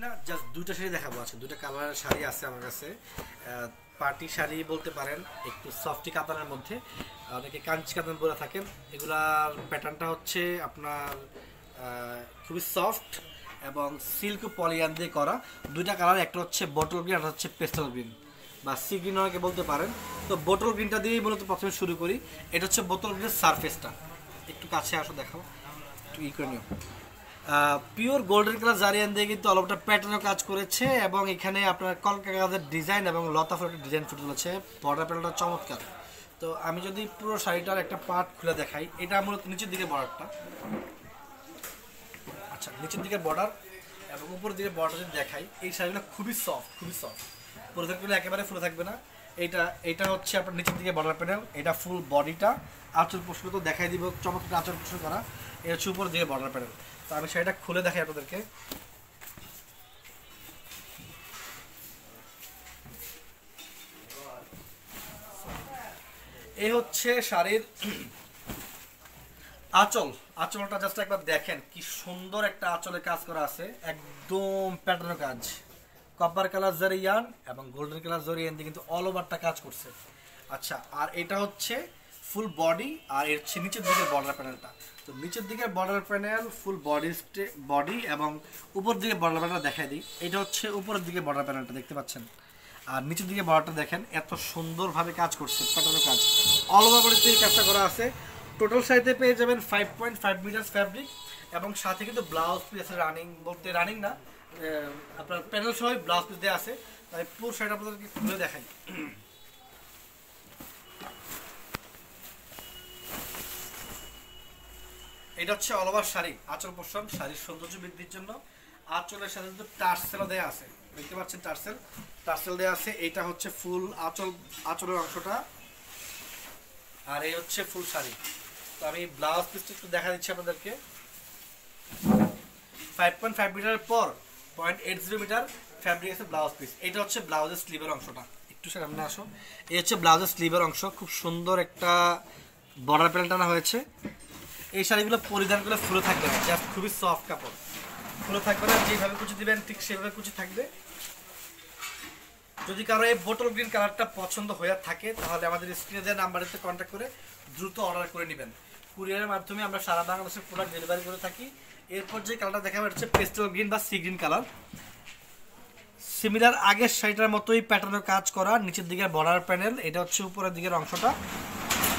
না জাস্ট দুইটা শাড়ি দেখাবো। আছে দুইটা কালারের শাড়ি আছে আমার কাছে। পার্টি শাড়ি বলতে পারেন, একটু সফটি কাতানের মধ্যে, অনেকে কাঞ্চি কাতান বলে থাকেন। এগুলার প্যাটার্নটা হচ্ছে আপনার খুবই সফট এবং সিল্ক পলিয়ান দিয়ে করা। দুইটা কালার, একটা হচ্ছে বটল গ্রিন, একটা হচ্ছে পেস্টাল গ্রিন বা সি গ্রিন অনেকে বলতে পারেন। তো বোতল গ্রিনটা দিয়েই মূলত প্রথমে শুরু করি। এটা হচ্ছে বোতল গ্রিনের সারফেসটা, একটু কাছে আসো দেখাও, একটু ই করে নিও। পিওর গোল্ডেন কালার জারিয়ান দিয়ে কিন্তু অলপটা প্যাটার্নও কাজ করেছে এবং এখানে আপনার কলকা কাগজের ডিজাইন এবং লতা ফুলের ডিজাইন ফুটে তুলেছে। বর্ডার প্যাটার্নটা চমৎকার। তো আমি যদি পুরো শাড়িটার একটা পার্ট খুলে দেখাই, এটা মূলত নিচের দিকে বর্ডারটা, আচ্ছা নিচের দিকে বর্ডার এবং উপরের দিকে বর্ডার যদি দেখাই, এই শাড়িগুলো খুবই সফট, খুবই সফট, পরে থাকলে একেবারে ফুলে থাকবে না। এটা হচ্ছে আপনার নিচের দিকে বর্ডার প্যানেল, এটা ফুল বডিটা। আঁচল পোষণ তো দেখাই দিব, চমৎকার আঁচল পোষণ করা। এটা হচ্ছে উপরের দিকে বর্ডার প্যানেল। তো আমি শাড়িটা খুলে দেখাই আপনাদেরকে। এই হচ্ছে শাড়ির আঁচল। আঁচলটা জাস্ট একবার দেখেন, কি সুন্দর একটা আঁচলে কাজ করা আছে, একদম প্যাটার্ন কাজ। কপার কালার জারিয়ান এবং গোল্ডেন কালার জারিয়ান দিয়ে কিন্তু অল ওভারটা কাজ করছে। আচ্ছা, আর এটা হচ্ছে ফুল বডি, আর এর হচ্ছে নিচের দিকে বর্ডার প্যানেলটা। তো নিচের দিকে বর্ডার প্যানেল, ফুল বডি এবং উপর দিকে বর্ডার প্যানেলটা দেখাই দিই। এটা হচ্ছে উপরের দিকে বর্ডার প্যানেলটা দেখতে পাচ্ছেন, আর নিচের দিকে বর্ডারটা দেখেন, এত সুন্দরভাবে কাজ করছে, প্যাটার্ন কাজ অল ওভার বডিতে এই কাজটা করা আছে। টোটাল শাড়িতে পেয়ে যাবেন 5.5 মিটার ফ্যাব্রিক এবং সাথে কিন্তু ব্লাউজ পিস আছে। রানিং বলতে রানিং না, আপনার প্যানেল সহ ব্লাউজ পিস দেওয়া আছে। তাই পুরো শাড়িটা আপনাদেরকে খুলে দেখাই। এটা হচ্ছে অল ওভার শাড়ি, আঁচল পোষণ, শাড়ির সৌন্দর্য বৃদ্ধির জন্য। আঁচলের সাথে কিন্তু টার্সেলও দেওয়া আছে, দেখতে পাচ্ছেন টার্সেল দেওয়া আছে। এটা হচ্ছে ফুল আঁচলের অংশটা, আর এই হচ্ছে ফুল শাড়ি। তো আমি ব্লাউজ পিসটা একটু দেখা দিচ্ছি আপনাদেরকে। 5.5 মিটারের পর 0.80 মিটার ফ্যাব্রিক আছে ব্লাউজ পিস। এটা হচ্ছে ব্লাউজের স্লিভের অংশটা, একটু সামনে আসো। এই হচ্ছে ব্লাউজের স্লিভের অংশ, খুব সুন্দর একটা বর্ডার প্যানেল টানা হয়েছে। এই শাড়িগুলো পরিধান করলে ফুলে থাকবে না, জাস্ট খুবই সফট কাপড়, ফুলে থাকবে না। যেভাবে কুচি দিবেন ঠিক সেভাবে কুচি থাকবে। যদি কারো এই বোতল গ্রিন কালারটা পছন্দ হয়ে থাকে, তাহলে আমাদের স্ক্রিনে দেওয়া নাম্বারেতে কন্ট্যাক্ট করে দ্রুত অর্ডার করে নেবেন। কুরিয়ারের মাধ্যমে আমরা সারা বাংলাদেশের প্রোডাক্ট ডেলিভারি করে থাকি। এরপর যে কালারটা দেখাবো হচ্ছে পেস্টেল গ্রিন বা সি গ্রিন কালার। সিমিলার আগের শাড়িটার মতোই প্যাটার্নের কাজ করা, নিচের দিকে বর্ডার প্যানেল। এটা হচ্ছে উপরের দিকের অংশটা।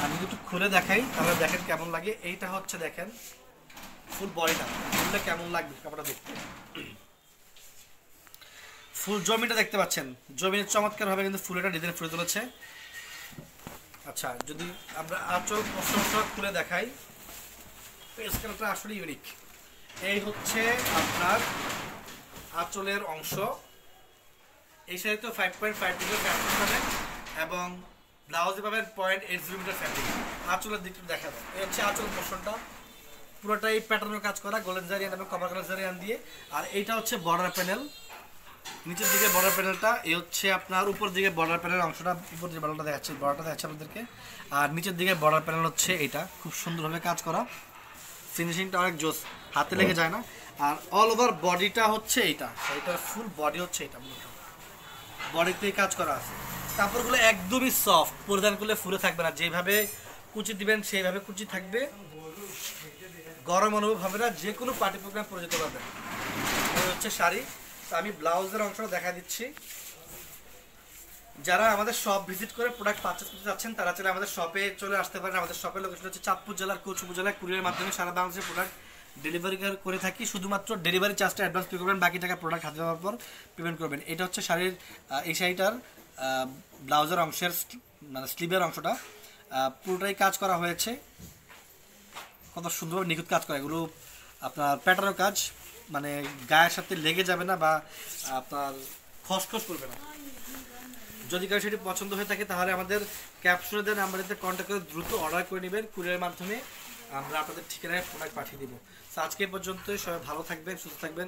আমি একটু খুলে দেখাই, তাহলে দেখেন কেমন লাগে। এইটা হচ্ছে দেখেন ফুল বডিটা, খুললে কেমন লাগবে কাপড়টা দেখতে। ফুল জমিটা দেখতে পাচ্ছেন, জমির চমৎকার ভাবে কিন্তু ফুলেটা ডিজাইন ফুলে তুলেছে। আচ্ছা, যদি আমরা আঁচল পোষণটা খুলে দেখাই, পেস কালারটা আসলে ইউনিক। এই হচ্ছে আপনার আঁচলের অংশ। এই শাড়িতে 5.5 মিটার ফ্যাব্রিক পাবেন এবং ব্লাউজে পাবেন 0.80 মিটার ফ্যাব্রিক। আঁচলের দিকটা দেখা যায়, এই হচ্ছে আঁচল পোষণটা, পুরোটাই প্যাটার্নের কাজ করা গোল্ডেন জারিয়ান এবং কপার কালার জারিয়ান দিয়ে। আর এইটা হচ্ছে বর্ডার প্যানেল, নিচের দিকে বর্ডার প্যানেলটা। এই হচ্ছে আপনার উপর দিকে বর্ডার প্যানেলের অংশটা, উপর দিকে বর্ডারটা দেখাচ্ছে, বর্ডারটা দেখাচ্ছে আপনাদেরকে। আর নিচের দিকে বর্ডার প্যানেল হচ্ছে এটা, খুব সুন্দরভাবে কাজ করা, ফিনিশিংটা অনেক জোস, হাতে লেগে যায় না। আর অল ওভার বডিটা হচ্ছে এইটা, এটার ফুল বডি হচ্ছে এটা, মূলত বডিতেই কাজ করা আছে। কাপড়গুলো একদমই সফট, পরিধান করলে ফুলে থাকবে না, যেভাবে কুচি দিবেন সেইভাবে কুচি থাকবে, গরম অনুভব হবে না, যে কোনো পার্টি প্রোগ্রাম পরে যেতে পারবেন। এই হচ্ছে শাড়ি। তো আমি ব্লাউজের অংশটা দেখা দিচ্ছি। যারা আমাদের শপ ভিজিট করে প্রোডাক্ট পারচেজ করতে যাচ্ছেন, তারা চাইলে আমাদের শপে চলে আসতে পারেন। আমাদের শপের লোকেশন হচ্ছে চাঁদপুর জেলার কোচ উপজেলায়। কুরিয়ারের মাধ্যমে সারা বাংলাদেশের প্রোডাক্ট ডেলিভারি করে থাকি। শুধুমাত্র ডেলিভারি চার্জটা অ্যাডভান্স পে করবেন, বাকি টাকা প্রোডাক্ট হাতে পাওয়ার পর পেমেন্ট করবেন। এটা হচ্ছে শাড়ির, এই শাড়িটার ব্লাউজের অংশের মানে স্লিভের অংশটা পুরোটাই কাজ করা হয়েছে, কত সুন্দরভাবে নিখুঁত কাজ করা। এগুলো আপনার প্যাটার্নের কাজ, মানে গায়ের সাথে লেগে যাবে না বা আপনার খসখস করবে না। যদি কারো সেটি পছন্দ হয়ে থাকে, তাহলে আমাদের ক্যাপশনে দেওয়া নাম্বারেতে কন্ট্যাক্ট করে দ্রুত অর্ডার করে নেবেন। কুরিয়ারের মাধ্যমে আমরা আপনাদের ঠিকানায় প্রোডাক্ট পাঠিয়ে দিব। আজকে পর্যন্ত সবাই ভালো থাকবেন, সুস্থ থাকবেন।